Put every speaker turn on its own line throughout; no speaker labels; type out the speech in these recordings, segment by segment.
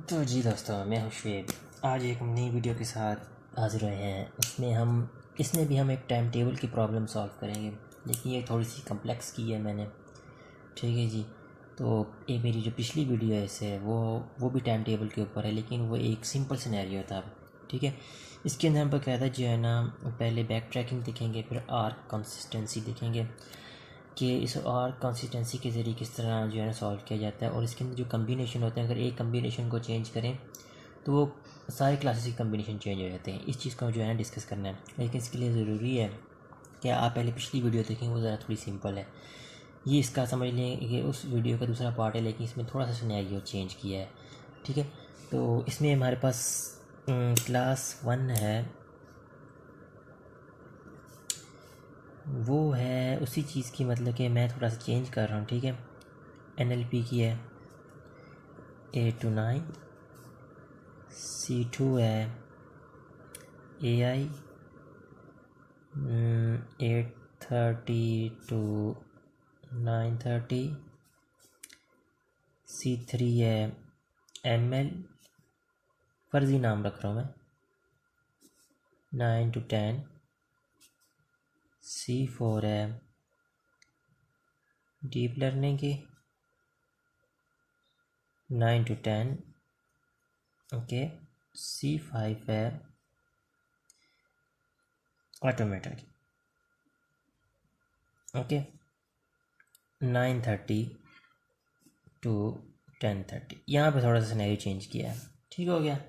तो जी दोस्तों, मैं हूँ शुएब। आज एक नई वीडियो के साथ हाजिर हुए हैं। इसमें भी हम एक टाइम टेबल की प्रॉब्लम सॉल्व करेंगे, लेकिन ये थोड़ी सी कम्प्लेक्स की है मैंने। ठीक है जी। तो ये मेरी जो पिछली वीडियो है इससे वो भी टाइम टेबल के ऊपर है, लेकिन वो एक सिंपल सिनेरियो था। ठीक है। इसके अंदर हम बकायदा जो है ना, पहले बैक ट्रैकिंग देखेंगे, फिर आर्क कंसिस्टेंसी देखेंगे कि इस और कंसिस्टेंसी के ज़रिए किस तरह जो है ना सॉल्व किया जाता है। और इसके अंदर जो कम्बिनेशन होते हैं, अगर एक कम्बिनेशन को चेंज करें तो वो सारे क्लासेस के कम्बिनेशन चेंज हो जाते हैं। इस चीज़ को जो है ना डिस्कस करना है, लेकिन इसके लिए ज़रूरी है कि आप पहले पिछली वीडियो देखें, वो ज़रा थोड़ी सिंपल है। ये इसका समझ लें कि उस वीडियो का दूसरा पार्ट है, लेकिन इसमें थोड़ा सा सिनेरियो चेंज किया है। ठीक है। तो इसमें हमारे पास क्लास 1 है, वो है उसी चीज़ की, मतलब कि मैं थोड़ा सा चेंज कर रहा हूँ। ठीक है। NLP की है 8 to 9, C2 है AI 8:30 to 9:30, C3 है ML, फर्जी नाम रख रहा हूँ मैं, 9 to 10, C4 है डीप लर्निंग की 9 to 10, ओके। C5 है ऑटोमेटा की, ओके। 9:30 to 10:30, यहाँ पे थोड़ा सा सिनेरियो चेंज किया है। ठीक हो गया।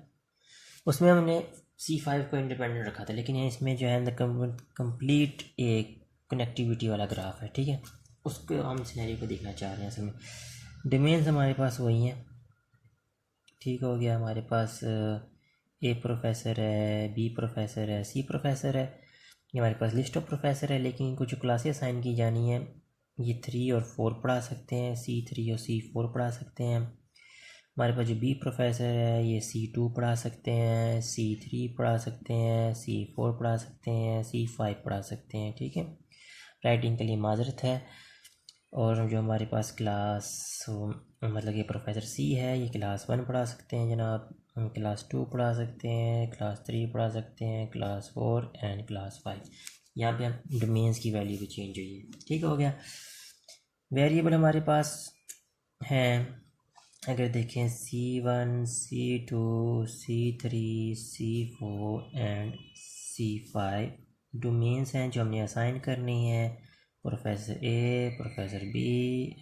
उसमें हमने C5 को इंडिपेंडेंट रखा था, लेकिन इसमें जो है कंप्लीट एक कनेक्टिविटी वाला ग्राफ है। ठीक है। उसको हम सिनेरियो को देखना चाह रहे हैं। असल में डोमेन्स हमारे पास वही हैं। ठीक हो गया। हमारे पास A प्रोफेसर है, B प्रोफेसर है, C प्रोफेसर है। ये हमारे पास लिस्ट ऑफ प्रोफेसर है, लेकिन इनको जो क्लासेस असाइन की जानी है, ये 3 और 4 पढ़ा सकते हैं, C3 और C4 पढ़ा सकते हैं। हमारे पास जो B प्रोफेसर है, ये C2 पढ़ा सकते हैं, C3 पढ़ा सकते हैं, C4 पढ़ा सकते हैं, C5 पढ़ा सकते हैं। ठीक है। राइटिंग के लिए माजरत है। और जो हमारे पास क्लास, मतलब ये प्रोफेसर C है, ये क्लास 1 पढ़ा सकते हैं जनाब, क्लास 2 पढ़ा सकते हैं, क्लास 3 पढ़ा सकते हैं, क्लास 4 एंड क्लास 5। यहाँ पे हम डोमेन्स की वैल्यू भी चेंज हुई है। ठीक हो गया। वेरिएबल हमारे पास हैं, अगर देखें C1, C2, C3, C4 and C5 domains हैं जो हमने असाइन करनी है, professor A, professor B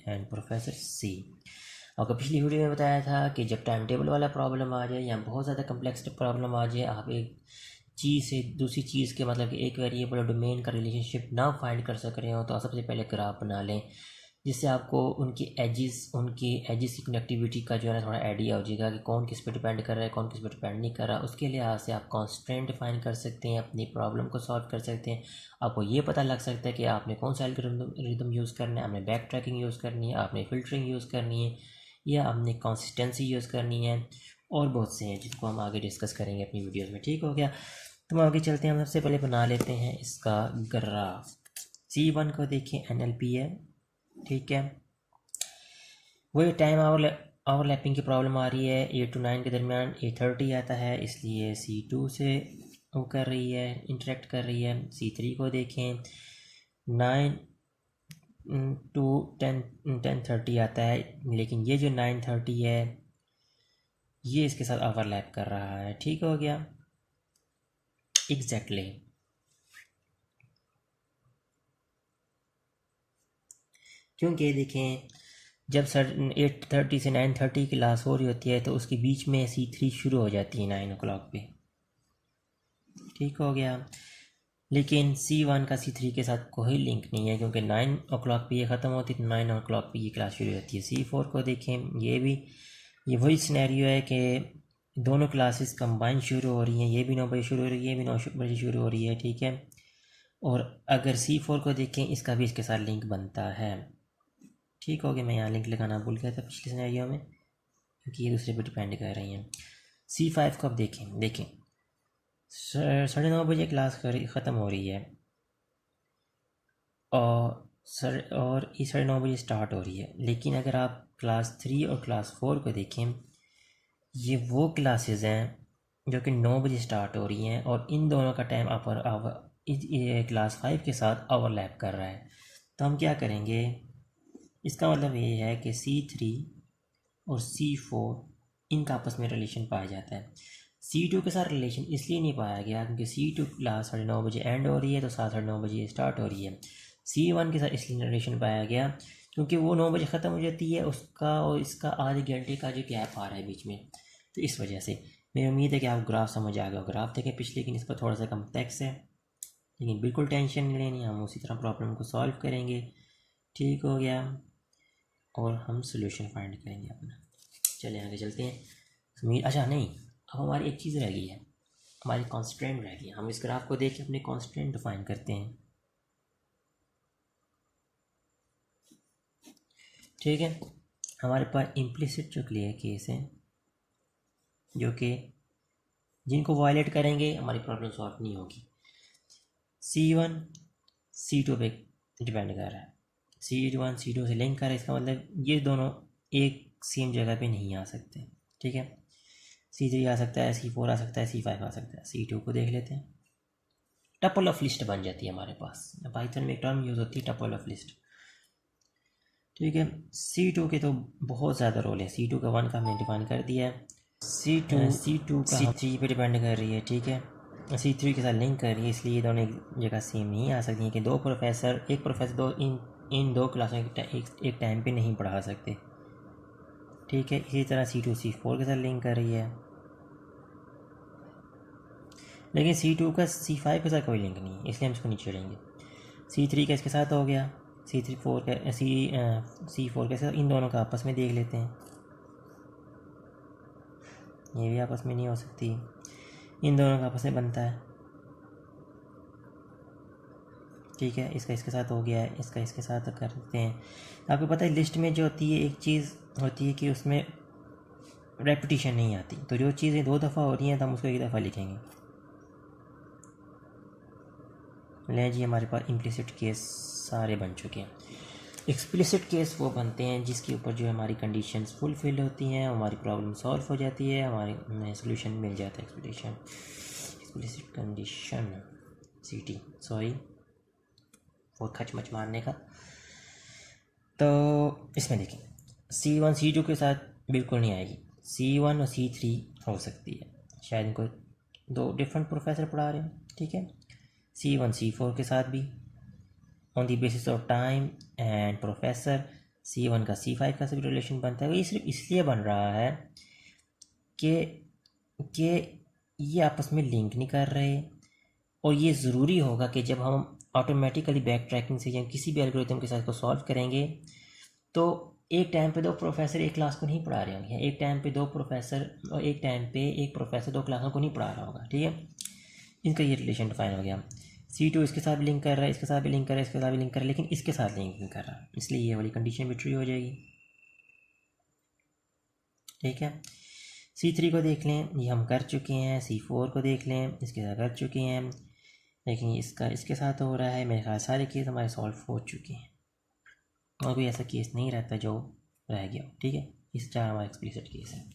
and professor C। आपको पिछली वीडियो में बताया था कि जब टाइम टेबल वाला प्रॉब्लम आ जाए या बहुत ज़्यादा कम्प्लेक्स प्रॉब्लम आ जाए, आप एक चीज़ से दूसरी चीज़ के, मतलब कि एक वेरिएबल और डोमेन का रिलेशनशिप ना फाइंड कर सक रहे हो, तो आप सबसे पहले ग्राफ बना लें, जिससे आपको उनकी एजिस की कनेक्टिविटी का जो है ना थोड़ा आइडिया हो जाएगा कि कौन किस पे डिपेंड कर रहा है, कौन किस पे डिपेंड नहीं कर रहा। उसके लिहाज से आप कॉन्स्ट्रेंट डिफाइन कर सकते हैं, अपनी प्रॉब्लम को सॉल्व कर सकते हैं। आपको ये पता लग सकता है कि आपने कौन सा एल्गोरिथम यूज़ करना है, आपने बैक ट्रैकिंग यूज़ करनी है, आपने फिल्टरिंग यूज़ करनी है, या आपने कंसिस्टेंसी यूज़ करनी है, और बहुत से हैं जिनको हम आगे डिस्कस करेंगे अपनी वीडियोज़ में। ठीक हो गया। तो हम आगे चलते हैं। हम सबसे पहले बना लेते हैं इसका ग्राफ। C1 को देखें, NLP है। ठीक है। वही टाइम ओवरलैपिंग की प्रॉब्लम आ रही है, 8 to 9 के दरमियान 8:30 आता है, इसलिए C2 से वो कर रही है, इंटरेक्ट कर रही है। C3 को देखें, 9 to 10:30 आता है, लेकिन ये जो 9:30 है, ये इसके साथ ओवरलैप कर रहा है। ठीक हो गया। एग्जैक्टली क्योंकि देखें, जब 8:30 से 9:30 की क्लास हो रही होती है, तो उसके बीच में C3 शुरू हो जाती है 9 o'clock पे। ठीक हो गया। लेकिन C1 का C3 के साथ कोई लिंक नहीं है, क्योंकि 9 o'clock पे ये ख़त्म होती है, तो 9 o'clock पे ये क्लास शुरू होती है। C4 को देखें, ये वही सिनेरियो है कि दोनों क्लासेस कंबाइन शुरू हो रही हैं, ये भी 9 बजे शुरू हो रही है, ये भी 9 बजे शुरू हो रही है। ठीक है। और अगर C4 को देखें, इसका भी इसके साथ लिंक बनता है। ठीक हो गया। मैं यहाँ लिंक लगाना भूल गया था पिछले सिनेरियो में, क्योंकि ये दूसरे पर डिपेंड कर रही हैं। C5 को अब देखें 9:30 बजे क्लास ख़त्म हो रही है, और ये 9:30 बजे स्टार्ट हो रही है। लेकिन अगर आप क्लास 3 और क्लास 4 को देखें, ये वो क्लासेस हैं जो कि 9 बजे स्टार्ट हो रही हैं और इन दोनों का टाइम ये क्लास 5 के साथ ओवरलैप कर रहा है। तो हम क्या करेंगे, इसका मतलब ये है कि C3 और C4 इनका आपस में रिलेशन पाया जाता है। C2 के साथ रिलेशन इसलिए नहीं पाया गया क्योंकि C2 क्लास 9:30 बजे एंड हो रही है तो 9:30 बजे स्टार्ट हो रही है। C1 के साथ इसलिए रिलेशन पाया गया क्योंकि वो 9 बजे ख़त्म हो जाती है, उसका और इसका आधे घंटे का जो गैप आ रहा है बीच में, तो इस वजह से। मेरी उम्मीद है कि आप ग्राफ समझ आ गया। ग्राफ देखें पिछले, लेकिन इस पर थोड़ा सा कम्प्लेक्स है, लेकिन बिल्कुल टेंशन नहीं लेनी, हम उसी तरह प्रॉब्लम को सॉल्व करेंगे। ठीक हो गया, और हम सोल्यूशन फाइंड करेंगे अपना। चले आगे चलते हैं। अच्छा नहीं, अब हमारी एक चीज़ रह गई है, हमारी कॉन्स्टेंट रह गई है। हम इस ग्राफ को देख के अपने कॉन्स्टेंट डिफाइन करते हैं। ठीक है, हमारे पास इम्प्लिसिट जो क्लियर केस है, जो कि जिनको वायलेट करेंगे हमारी प्रॉब्लम सॉल्व नहीं होगी। C1 C2 पे डिपेंड कर रहा है, C1 C2 से लिंक कर रहा है, इसका मतलब ये दोनों एक सेम जगह पे नहीं आ सकते। ठीक है, C3 आ सकता है, C4 आ सकता है, C5 आ सकता है। C2 को देख लेते हैं। टपल ऑफ लिस्ट बन जाती है हमारे पास। पाइथन में एक टर्म यूज़ होती है टपल ऑफ लिस्ट। ठीक है, C2 के तो बहुत ज़्यादा रोल है। C2 का 1 का हमने डिफाइन कर दिया है। C2 का C3 पे डिपेंड कर रही है। ठीक है, C3 के साथ लिंक कर रही है, इसलिए ये दोनों एक जगह सेम नहीं आ सकती हैं कि एक प्रोफेसर इन दो क्लासों एक टाइम पे नहीं पढ़ा सकते। ठीक है, इसी तरह C2 C4 के साथ लिंक कर रही है, लेकिन C2 का C5 के साथ कोई लिंक नहीं है, इसलिए हम इसको नहीं छेड़ेंगे। C3 का इसके साथ हो गया, C4 के साथ, इन दोनों का आपस में देख लेते हैं। ये भी आपस में नहीं हो सकती, इन दोनों का आपस में बनता है। ठीक है, इसका इसके साथ हो गया है, इसका इसके साथ करते हैं। आपको पता है लिस्ट में जो होती है एक चीज़ होती है कि उसमें रेपिटेशन नहीं आती, तो जो चीज़ें 2 दफ़ा हो रही हैं तो हम उसको 1 दफ़ा लिखेंगे। ले जी, हमारे पास इम्प्लिसिट केस सारे बन चुके हैं। एक्सप्लिसिट केस वो बनते हैं जिसके ऊपर जो हमारी कंडीशंस फुलफिल होती हैं, हमारी प्रॉब्लम सॉल्व हो जाती है, हमारे सोल्यूशन मिल जाता है। एक्सप्लिसिट कंडीशन CT, सॉरी वो खच मच मारने का। तो इसमें देखिए, C1 C2 के साथ बिल्कुल नहीं आएगी, C1 और C3 हो सकती है, शायद इनको 2 डिफरेंट प्रोफेसर पढ़ा रहे हैं। ठीक है, C1 C4 के साथ भी on the basis of time and professor C1 का C5 का भी रिलेशन बनता है। ये सिर्फ इसलिए बन रहा है कि ये आपस में लिंक नहीं कर रहे, और ये ज़रूरी होगा कि जब हम ऑटोमेटिकली बैक ट्रैकिंग से या किसी भी एल्गोरिथम के साथ को सॉल्व करेंगे तो एक टाइम पे 2 प्रोफेसर एक क्लास को नहीं पढ़ा रहे होंगे, एक टाइम पे 2 प्रोफेसर और एक टाइम पे एक प्रोफेसर 2 क्लासों को नहीं पढ़ा रहा होगा। ठीक है, इनका ये रिलेशन डिफाइन हो गया। C2 इसके साथ भी लिंक कर रहा है, इसके साथ भी लिंक कर रहा है, इसके साथ भी लिंक कर रहा है, लेकिन इसके साथ लिंक नहीं कर रहा, इसलिए ये वाली कंडीशन भी ट्रू हो जाएगी। ठीक है, C3 को देख लें, ये हम कर चुके हैं। C4 को देख लें, इसके साथ कर चुके हैं, लेकिन इसका इसके साथ हो रहा है। मेरे ख्याल सारे केस हमारे सॉल्व हो चुके हैं, और कोई ऐसा केस नहीं रहता जो रह गया। ठीक है, इस चार हमारा एक्सप्लिसिट केस है।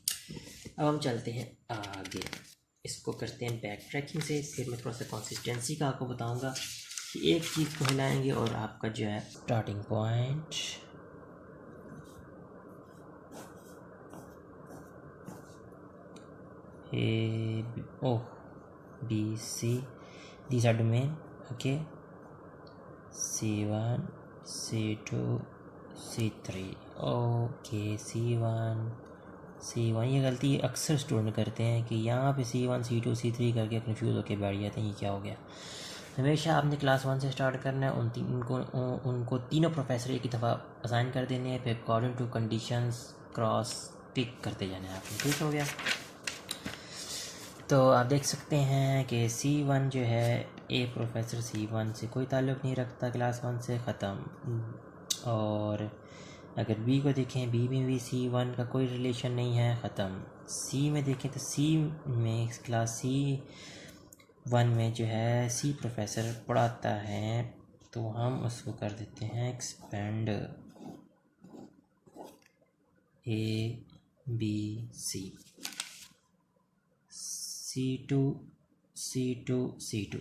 अब हम चलते हैं आगे, इसको करते हैं बैक ट्रैकिंग से। फिर मैं थोड़ा सा कंसिस्टेंसी का आपको बताऊंगा कि एक चीज़ को हिलाएंगे और आपका जो है starting point B, C, these are domain, okay, C1 C2 C3, okay. C1 ये गलती अक्सर स्टूडेंट करते हैं कि यहाँ पे C1 C2 C3 करके कन्फ्यूज़ होकर बैठ जाते हैं, ये क्या हो गया। हमेशा आपने क्लास 1 से स्टार्ट करना है, उनको तीनों प्रोफेसर एक ही दफ़ा असाइन कर देने हैं, फिर अकॉर्डिंग टू कंडीशंस क्रॉस टिक करते जाना है आपने। ठीक हो गया, तो आप देख सकते हैं कि C1 जो है ए प्रोफेसर C1 से कोई ताल्लुक़ नहीं रखता, क्लास 1 से ख़त्म। और अगर बी को देखें, बी में भी C1 का कोई रिलेशन नहीं है, ख़त्म। सी में देखें तो सी में क्लास C1 में जो है C प्रोफेसर पढ़ाता है, तो हम उसको कर देते हैं expand A B C। C2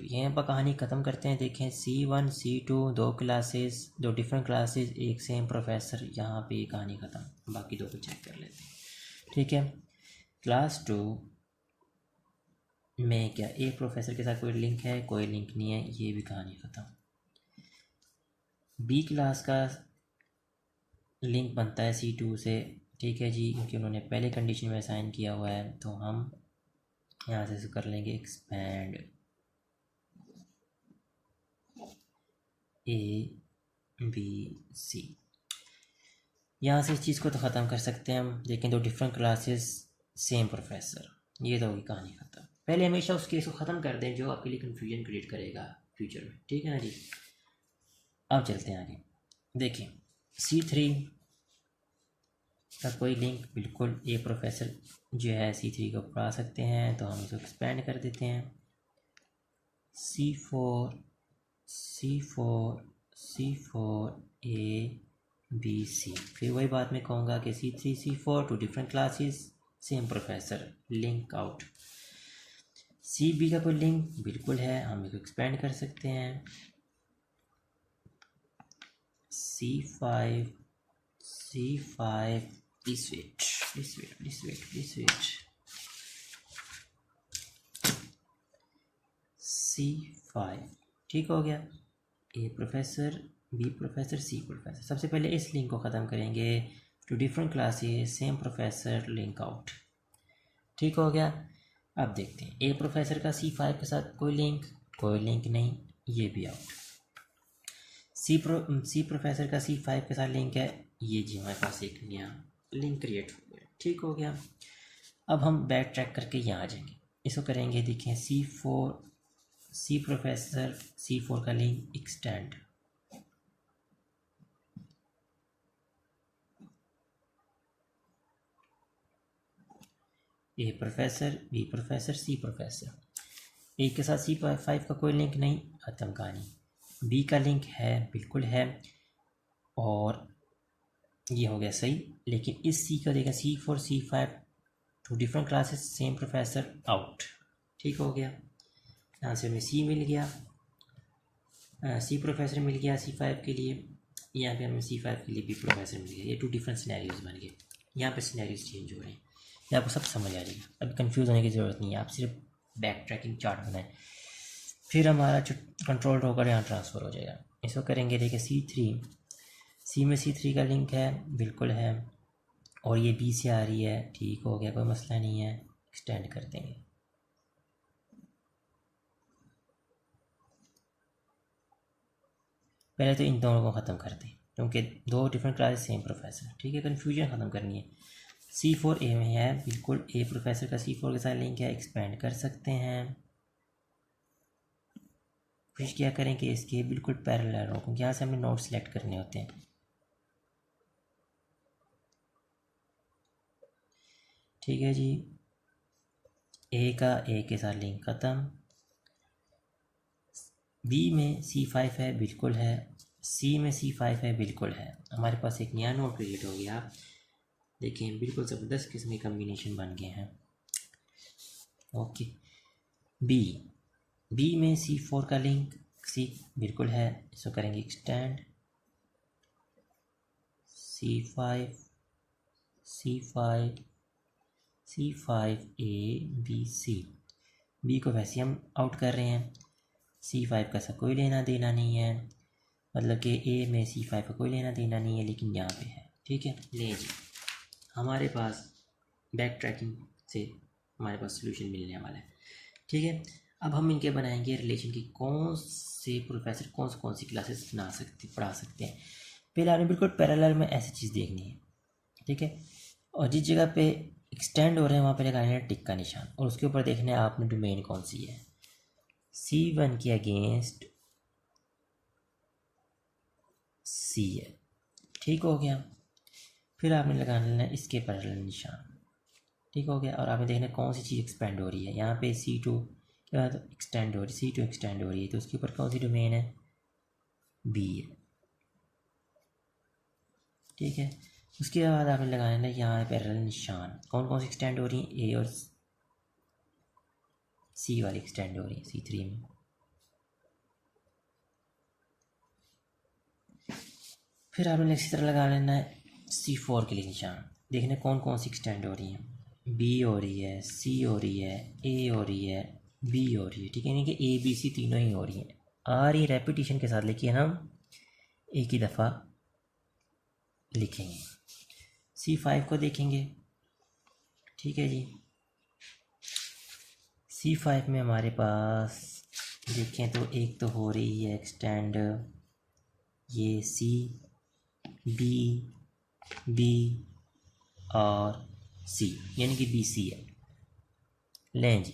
यहाँ पर कहानी ख़त्म करते हैं। देखें C1 C2 दो क्लासेस, दो डिफरेंट क्लासेस, एक सेम प्रोफेसर, यहाँ पे ये कहानी ख़त्म। बाकी दो को चेक कर लेते हैं। ठीक है, क्लास 2 में क्या एक प्रोफेसर के साथ कोई लिंक है? कोई लिंक नहीं है, ये भी कहानी ख़त्म। बी क्लास का लिंक बनता है C2 से। ठीक है जी, क्योंकि उन्होंने पहले कंडीशन में असाइन किया हुआ है, तो हम यहाँ से कर लेंगे एक्सपैंड ABC। यहाँ से इस चीज़ को तो ख़त्म कर सकते हैं हम, लेकिन दो डिफरेंट क्लासेस सेम प्रोफेसर, ये तो होगी कहानी ख़त्म। पहले हमेशा उस केस को ख़त्म कर दें जो आपके लिए कन्फ्यूजन क्रिएट करेगा फ्यूचर में। ठीक है ना जी, अब चलते हैं आगे। देखिए C3 का कोई लिंक, बिल्कुल ए प्रोफेसर जो है C3 को पढ़ा सकते हैं, तो हम इसको एक्सपेंड कर देते हैं। C4 ABC। फिर वही बात मैं कहूँगा कि C3 C4 two different classes same professor, link out. CB का कोई लिंक बिल्कुल है, हम इसको एक्सपेंड कर सकते हैं। C5 प्लीज वेट C5 ठीक हो गया। A professor, B professor, C professor. सबसे पहले इस लिंक को ख़त्म करेंगे, two different classes same professor, link out. ठीक हो गया। अब देखते हैं ए प्रोफेसर का C5 के साथ कोई लिंक नहीं, ये भी आउट। सी प्रोफेसर का C5 के साथ लिंक है, ये जी हमारे पास एक नया लिंक क्रिएट हो गया। ठीक हो गया। अब हम बैक ट्रैक करके यहाँ आ जाएंगे, इसको करेंगे। देखें सी प्रोफेसर C4 का लिंक एक्सटेंड, ए professor, B professor, C professor. ए के साथ C5 का कोई लिंक नहीं, खत्म कहानी। बी का लिंक है, बिल्कुल है, और ये हो गया सही। लेकिन इस सी का देखें C4 C5 two different classes same professor, out. ठीक हो गया। यहाँ से हमें सी मिल गया, सी प्रोफेसर मिल गया C5 के लिए, यहाँ पे हमें C5 के लिए बी प्रोफेसर मिल गया। ये टू डिफरेंट सिनेरियोज बन गए, यहाँ पे सिनेरियोज चेंज हो रहे हैं। ये आपको सब समझ आ जाएगा, अभी कंफ्यूज होने की ज़रूरत नहीं है। आप सिर्फ बैक ट्रैकिंग चार्ट बनाएं, फिर हमारा जो कंट्रोल होकर यहाँ ट्रांसफ़र हो जाएगा। इसको करेंगे। देखिए सी में C3 का लिंक है, बिल्कुल है, और ये बी से आ रही है। ठीक हो गया, कोई मसला नहीं है, एक्सटेंड कर देंगे। पहले तो इन दोनों को ख़त्म कर दें, क्योंकि दो डिफरेंट क्लासेस सेम प्रोफेसर। ठीक है, कन्फ्यूजन ख़त्म करनी है। C4 ए में है, बिल्कुल ए प्रोफेसर का C4 के साथ लिंक है, एक्सपेंड कर सकते हैं। कोशिश क्या करें कि इसके बिल्कुल पैरेलल हो, क्योंकि यहाँ से हमें नोट सेलेक्ट करने होते हैं। ठीक है जी, ए के साथ लिंक ख़त्म। बी में C5 है, बिल्कुल है। सी में C5 है, बिल्कुल है। हमारे पास एक नया नोट क्रिएट हो गया। देखें, बिल्कुल ज़बरदस्त किस्म के कम्बिनेशन बन गए हैं। ओके, बी में C4 का लिंक सी बिल्कुल है, इसको करेंगे एक्सटेंड। C5 ABC। बी को वैसे हम आउट कर रहे हैं, C5 का सा कोई लेना देना नहीं है, मतलब कि ए में C5 का कोई लेना देना नहीं है, लेकिन यहाँ पे है। ठीक है, ले जी, हमारे पास बैक ट्रैकिंग से हमारे पास सोल्यूशन मिलने वाला है। ठीक है, अब हम इनके बनाएंगे रिलेशन की कौन से प्रोफेसर कौन सी क्लासेस पढ़ा सकते हैं। पहले आपने बिल्कुल पैरेलल में ऐसी चीज़ देखनी है। ठीक है, और जिस जगह पे एक्सटेंड हो रहे हैं वहाँ पे लगाना है टिक का निशान, और उसके ऊपर देखना है आपने डोमेन कौन सी है। C1 के अगेंस्ट C है। ठीक हो गया। फिर आपने लगाना है इसके पैरेलल निशान। ठीक हो गया, और आपने देखना है कौन सी चीज़ एक्सपेंड हो रही है। यहाँ पे C2 के बाद एक्सटेंड हो रही है, C2 एक्सटेंड हो रही है, तो उसके ऊपर कौन सी डोमेन है? B है। ठीक है, उसके बाद आपने लगाना है यहाँ पैरेलल निशान, कौन सी एक्सटेंड हो रही है, A और सी वाली एक्सटेंड हो रही है C3 में। फिर आपने इसी तरह लगा लेना है C4 के लिए निशान, देखना कौन कौन सी एक्सटेंड हो रही है। B हो रही है, C हो रही है, A हो रही है, B हो रही है, ठीक है, यानी कि ABC तीनों ही हो रही हैं। आ रही रेपिटेशन के साथ, लेकिन हम एक ही दफ़ा लिखेंगे। C5 को देखेंगे, ठीक है जी। C5 में हमारे पास देखें तो एक तो हो रही है एक्सटेंड ये C, B, B और C, यानी कि BC है। लें जी,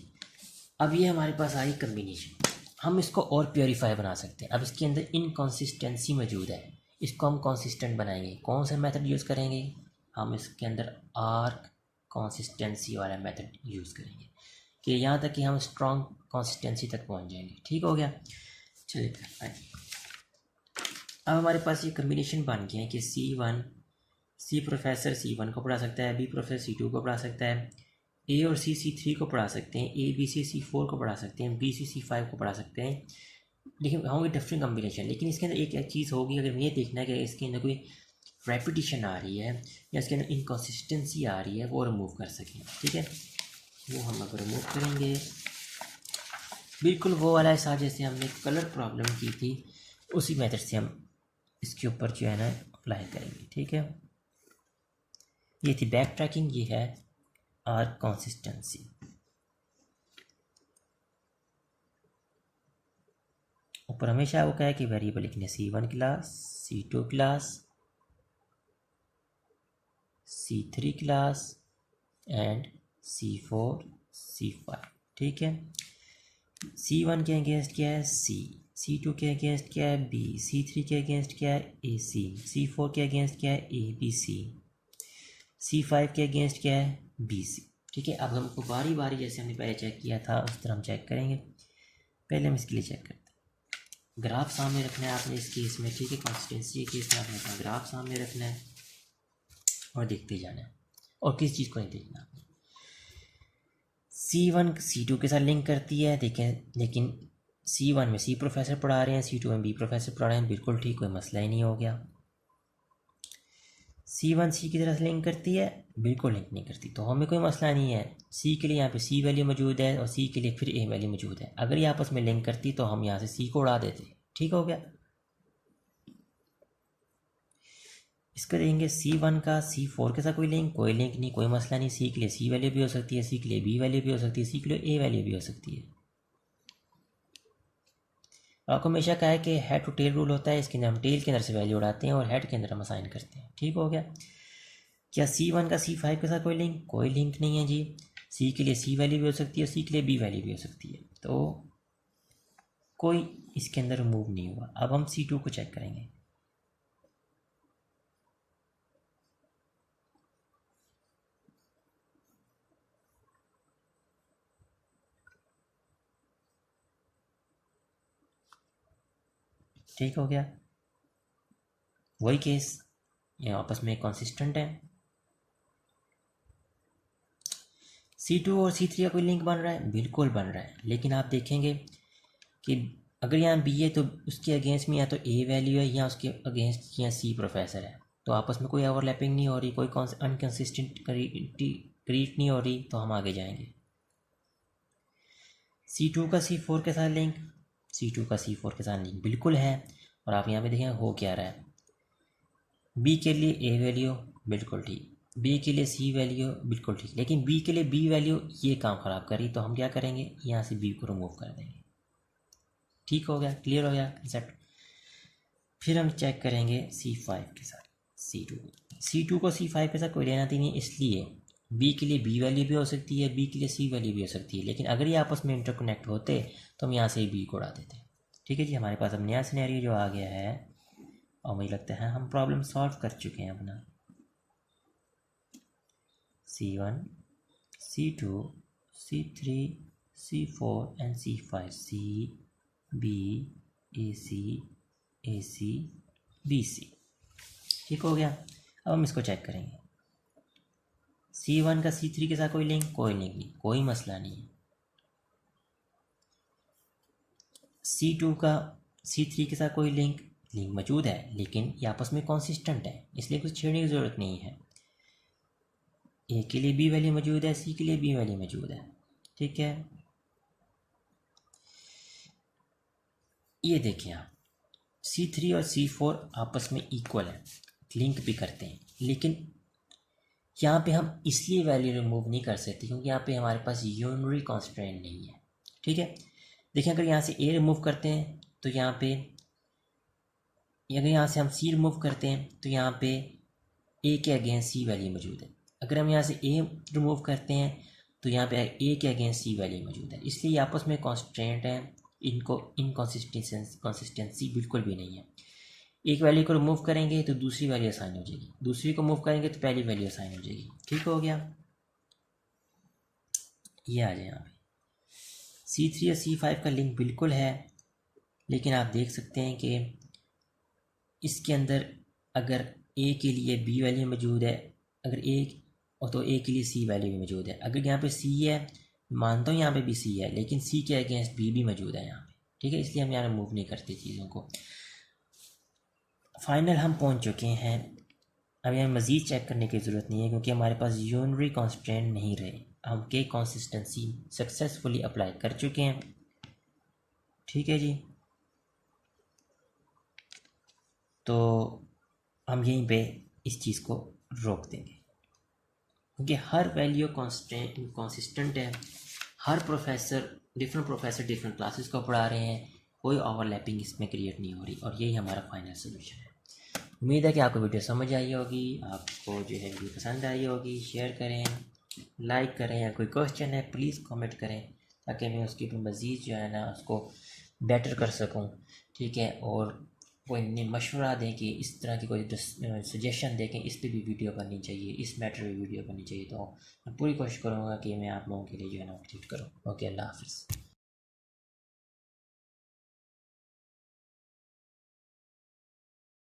अब ये हमारे पास आई कम्बिनेशन, हम इसको और प्योरीफाई बना सकते हैं। अब इसके अंदर इनकॉन्सिस्टेंसी मौजूद है, इसको हम कंसिस्टेंट बनाएंगे। कौन सा मेथड यूज़ करेंगे? हम इसके अंदर आर्क कंसिस्टेंसी वाला मेथड यूज़ करेंगे कि यहाँ तक कि हम स्ट्रॉन्ग कंसिस्टेंसी तक पहुँच जाएंगे। ठीक हो गया, चलिए अब हमारे पास ये कम्बिनेशन बन गया है कि C प्रोफेसर C1 को पढ़ा सकता है, B प्रोफेसर C2 को पढ़ा सकता है, A और C3 को पढ़ा सकते हैं, A B C C4 को पढ़ा सकते हैं, B C5 को पढ़ा सकते हैं। लेकिन होंगे डिफरेंट कम्बिनेशन, लेकिन इसके अंदर एक चीज़ होगी, अगर ये देखना है कि इसके अंदर कोई रेपिटेशन आ रही है या इसके अंदर इनकन्सिस्टेंसी आ रही है, वो रिमूव कर सकें। ठीक है, वो हम अगर रिमूव करेंगे, बिल्कुल वो वाला हिसाब जैसे हमने कलर प्रॉब्लम की थी, उसी मेथड से हम इसके ऊपर जो है ना अप्लाई करेंगे। ठीक है, ये थी बैक ट्रैकिंग, ये है आर्क कंसिस्टेंसी। ऊपर हमेशा वो कहे कि वेरिएबल लिखने C1 class, C2 class, C3 class and C4 C5। ठीक है, C1 के अगेंस्ट क्या है C, C2 के अगेंस्ट क्या है B, C3 के अगेंस्ट क्या है AC, C4 के अगेंस्ट क्या है ABC, C5 के अगेंस्ट क्या है BC। ठीक है, अब हमको बारी बारी जैसे हमने पहले चेक किया था उस तरह हम चेक करेंगे। पहले हम इसके लिए चेक करते हैं, ग्राफ सामने रखना है आपने इस केस में। ठीक है, कंसिस्टेंसी के केस में आपने अपना ग्राफ सामने रखना है और देखते जाना है, और किस चीज़ को नहीं देखना। C1 C2 के साथ लिंक करती है, देखें, लेकिन C1 में C प्रोफेसर पढ़ा रहे हैं, C2 में B प्रोफेसर पढ़ा रहे हैं, बिल्कुल ठीक, कोई मसला ही नहीं हो गया। C1 C की तरफ लिंक करती है, बिल्कुल लिंक नहीं करती, तो हमें कोई मसला नहीं है। C के लिए यहाँ पे C वैल्यू मौजूद है और C के लिए फिर A वैल्यू मौजूद है। अगर ये आपस में लिंक करती तो हम यहाँ से C को उड़ा देते। ठीक हो गया, इसको देंगे C1 का C4 के साथ कोई लिंक नहीं, कोई मसला नहीं। C के लिए C वैल्यू भी हो सकती है, C के लिए B वैल्यू भी हो सकती है, C के लिए A वैल्यू भी हो सकती है। आपको हमेशा कहा है कि हेड टू टेल रूल होता है, इसके अंदर हम टेल के अंदर से वैल्यू उड़ाते हैं और हेड के अंदर हम असाइन करते हैं। ठीक हो गया, क्या C1 का C5 के साथ कोई लिंक नहीं है जी। C के लिए C वैल्यू भी हो सकती है और C के लिए B वैल्यू भी हो सकती है, तो कोई इसके अंदर रिमूव नहीं हुआ। अब हम C2 को चेक करेंगे। ठीक हो गया, वही केस, ये आपस में कंसिस्टेंट है। C2 और C3 का कोई लिंक बन रहा है, बिल्कुल बन रहा है, लेकिन आप देखेंगे कि अगर यहाँ B है तो उसके अगेंस्ट में या तो A वैल्यू है या उसके अगेंस्ट या C प्रोफेसर है, तो आपस में कोई ओवरलैपिंग नहीं हो रही, कोई अनकंसिस्टेंट क्रिएट नहीं हो रही, तो हम आगे जाएंगे। C2 का C4 के साथ लिंक, C2 का C4 के साथ लिंक बिल्कुल है, और आप यहाँ पे देखें हो क्या रहा है। B के लिए A वैल्यू बिल्कुल ठीक, B के लिए C वैल्यू बिल्कुल ठीक, लेकिन B के लिए B वैल्यू ये काम ख़राब करी, तो हम क्या करेंगे, यहाँ से B को रिमूव कर देंगे। ठीक हो गया, क्लियर हो गया कंसेप्ट। फिर हम चेक करेंगे C5 के साथ C2 को C5 के साथ कोई लेना नहीं, इसलिए B के लिए B वैल्यू भी हो सकती है, B के लिए C वैल्यू भी हो सकती है, लेकिन अगर ये आपस में इंटरकनेक्ट होते तो हम यहाँ से B को उड़ा देते। ठीक है जी, हमारे पास अब नया सिनेरियो जो आ गया है, और मुझे लगता है हम प्रॉब्लम सॉल्व कर चुके हैं अपना। C1 C2 C3 C4 and C5, C B AC AC BC। ठीक हो गया, अब हम इसको चेक करेंगे। C1 का C3 के साथ कोई लिंक नहीं, कोई मसला नहीं है। C2 का C3 के साथ कोई लिंक मौजूद है, लेकिन ये आपस में कॉन्सिस्टेंट है, इसलिए कुछ छेड़ने की ज़रूरत नहीं है। ए के लिए बी वैल्यू मौजूद है, सी के लिए बी वैल्यू मौजूद है। ठीक है, ये देखिए आप C3 और C4 आपस में इक्वल है, लिंक भी करते हैं, लेकिन यहाँ पे हम इसलिए वैल्यू रिमूव नहीं कर सकते क्योंकि यहाँ पे हमारे पास यूनरी कॉन्स्ट्रेंट नहीं है। ठीक है, देखिए अगर यहाँ से ए रिमूव करते हैं तो यहाँ पे, अगर यहाँ से हम सी रिमूव करते हैं तो यहाँ पे ए के अगेंस्ट सी वैल्यू मौजूद है। अगर हम यहाँ से ए रिमूव करते हैं तो यहाँ पे ए के अगेंस्ट सी वैल्यू मौजूद है, इसलिए आपस में कॉन्स्ट्रेंट है, इनको इनकॉन्सिस्टेंसी बिल्कुल भी नहीं है। एक वैल्यू को रिमूव करेंगे तो दूसरी वैल्यू असाइन हो जाएगी, दूसरी को मूव करेंगे तो पहली वैल्यू असाइन हो जाएगी। ठीक हो गया, ये आ जाए यहाँ पे C3 और C5 का लिंक बिल्कुल है, लेकिन आप देख सकते हैं कि इसके अंदर अगर ए के लिए बी वैल्यू मौजूद है, अगर ए और तो ए के लिए सी वैल्यू भी मौजूद है। अगर यहाँ पे सी है, मानता हूँ यहाँ पे भी सी है, लेकिन सी के अगेंस्ट बी भी मौजूद है यहाँ पे। ठीक है, इसलिए हम यहाँ मूव नहीं करते चीज़ों को। फाइनल हम पहुँच चुके हैं, अब यहाँ मज़ीद चेक करने की ज़रूरत नहीं है क्योंकि हमारे पास यूनरी कॉन्स्टेंट नहीं रहे, हम के कंसिस्टेंसी सक्सेसफुली अप्लाई कर चुके हैं। ठीक है जी, तो हम यहीं पे इस चीज़ को रोक देंगे क्योंकि हर वैल्यू कंसिस्टेंट है। हर डिफरेंट प्रोफेसर डिफरेंट क्लासेस को पढ़ा रहे हैं, कोई ओवरलैपिंग इसमें क्रिएट नहीं हो रही, और यही हमारा फाइनल सोल्यूशन है। उम्मीद है कि आपको वीडियो समझ आई होगी, आपको जो है वीडियो पसंद आई होगी। शेयर करें, लाइक करें, या कोई क्वेश्चन है प्लीज़ कमेंट करें ताकि मैं उसके ऊपर मज़ीद जो है ना उसको बेटर कर सकूं। ठीक है, और कोई मशवरा दें कि इस तरह की कोई सजेशन दें कि इस पर भी वीडियो बननी चाहिए, इस मैटर पे वीडियो बननी चाहिए, तो मैं पूरी कोशिश करूँगा कि मैं आप लोगों के लिए जो है ना अपडेट करूँ। ओके, अल्लाह हाफिज़।